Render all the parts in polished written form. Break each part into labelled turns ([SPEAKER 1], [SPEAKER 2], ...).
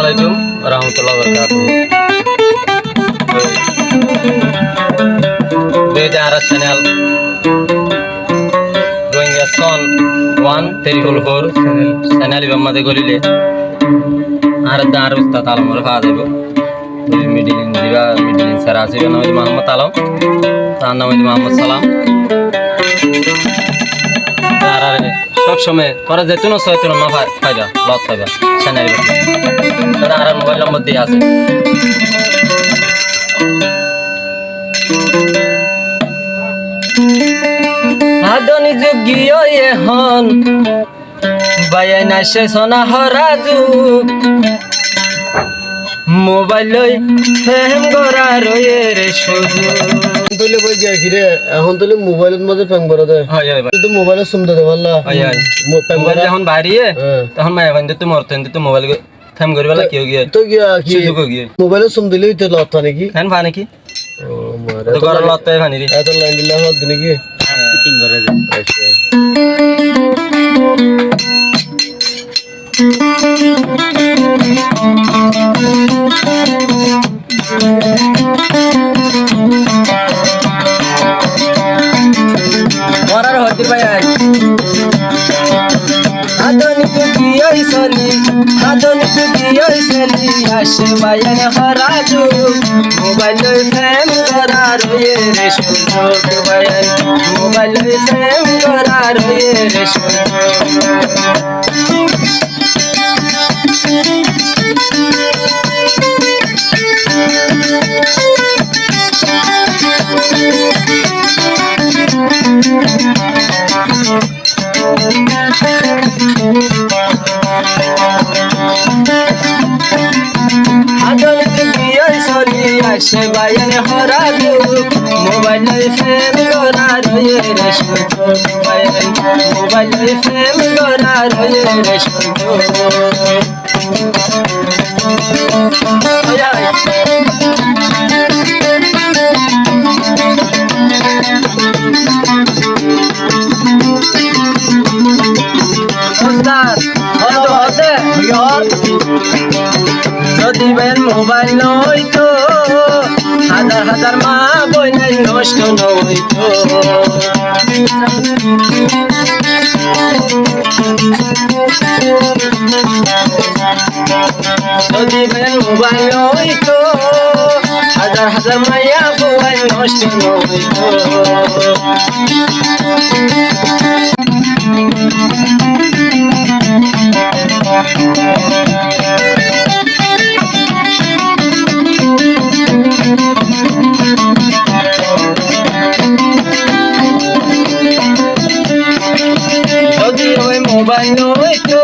[SPEAKER 1] আলাইকুম রহমতুল্লাহ বারাকাতুহু। বেদে আর চ্যানেল রোহিঙ্গা সন 1 চ্যানেল ইবামাদে গলিলে আর উস্তাদ আলমর খাওয়া যাইব মিডিলিন স্যার আছে নাম মোহাম্মদ আলম, তার নাম মোহাম্মদ সালাম। আর সবসময় তোরা যেতুন সৈতুন মা পাইবা লত পাইবা চ্যানেল তারা আর মোবাইল নম্বর দিয়ে আছে। আধুনিক যুগীয় এখন বায়াই নাইছে সোনা হরা যুগ, মোবাইল ফেম গড়া রয়ে রে শুধু
[SPEAKER 2] তুলে বই গিয়া ঘিরে এখন তুলে মোবাইলের মধ্যে প্যাং করে দেয়। তুই মোবাইলে শুনতে দে বললা
[SPEAKER 1] মোবাইল যখন বাড়িয়ে তখন মায়া বান্ধে তো মরতেন তো মোবাইল ফেম করি বলা কেউ গিয়ে
[SPEAKER 2] তো গিয়া কি
[SPEAKER 1] সুযোগ গিয়ে
[SPEAKER 2] মোবাইলে শুন দিলেই তো লতা নাকি
[SPEAKER 1] ফ্যান পা নাকি
[SPEAKER 2] ও মারে
[SPEAKER 1] তো গড় লতা পানি রে
[SPEAKER 2] এত লাইন দিলা হদ নাকি
[SPEAKER 1] ফিটিং করে দে।
[SPEAKER 2] আচ্ছা
[SPEAKER 1] মরার হতে পাই আধুনিক গিয়ে চলি আধুনিক গিয়ে চলি আসে বায়ান হরা যুগ, মোবাইল ফেম করা রয়ে রে সুযোগ বায়ান মোবাইল ফেম করা রয়ে রে সুযোগ। আধুনিক গিয়ে চলি আসে বায়ান হরা যুগ, মোবাইল ফেম করা রয়ে রে সুযোগ বায়ান মোবাইল ফেম করা রয়ে রে সুযোগ। যদি বেন মোবাইল নইতো হাজার হাজার মা বইনাই নষ্ট নইতো, যদি বেন মোবাইল নইতো হাজার হাজার মাইয়া বই নষ্ট নইতো। যদি ওই মোবাইল নইতো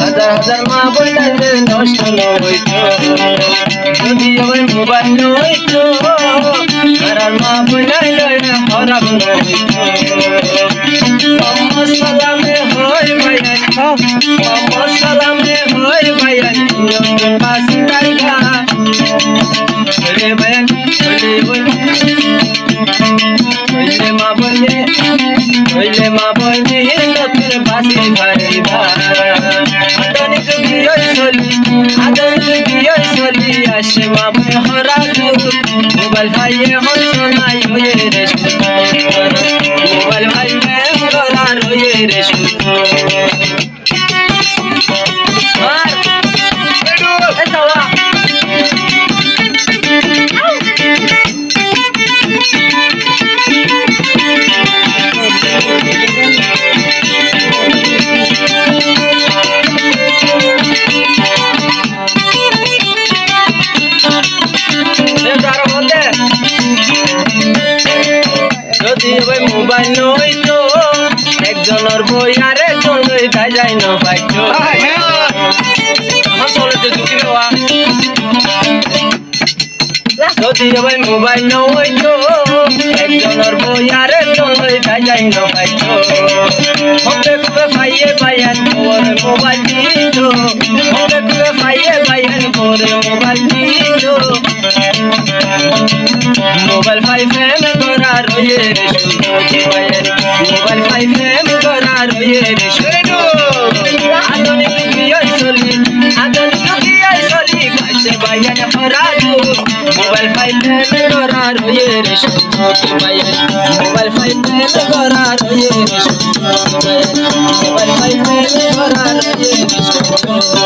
[SPEAKER 1] হাজার হাজার মা বইনাইলে নষ্ট নইতো, যদি ওই মোবাইল নইতো হাজার মা বইনাইলে খারাপ নইতো। মোহাম্মদ সালামে হয় ভাইয়ান মোহাম্মদ সালামে হয় ভাইয়ান পাশে রাইখা বলে ভাইয়ান বলে মা বলে হইলে মা বইনে নতুন বাসি ভাইবা। আধুনিক গিয়ে চলি আধুনিক গিয়ে চলি আসে মা বই হরা যুগ, মোবাইল ভাইয়ে হল সোনাই হয়ে রে সুযোগ মোবাইল ভাই ফেম করা রয়ে রে সুযোগ। যদি ওই মোবাইল নইতো একজনের বই আর একজন লইতা যাই না পাইতো আমার চলেছে ঝুঁকি দেওয়া। যদি ওই মোবাইল নইতো একজনের বই আর একজন লইতা যাই না পাইতো, হবে করে পাইয়ে পাইয়ান পরে মোবাইল দিত হবে করে পাইয়ে পাইয়ান পরে মোবাইল দিত। মোবাইল ফাই ফেম করা রয়ে রে সুযোগ বায়ান মোবাইল ফাই ফেম করা রয়ে রে সুযোগ। আধুনিক গিয়ে চলি আধুনিক গিয়ে বাইয়ান হরাজু মোবাইল ফাইলে গরা রয়ে রে সুন্দর বাইয়ান মোবাইল ফাইলে গরা রয়ে রে সুন্দর বাইয়ান মোবাইল ফাইলে গরা রয়ে রে সুন্দর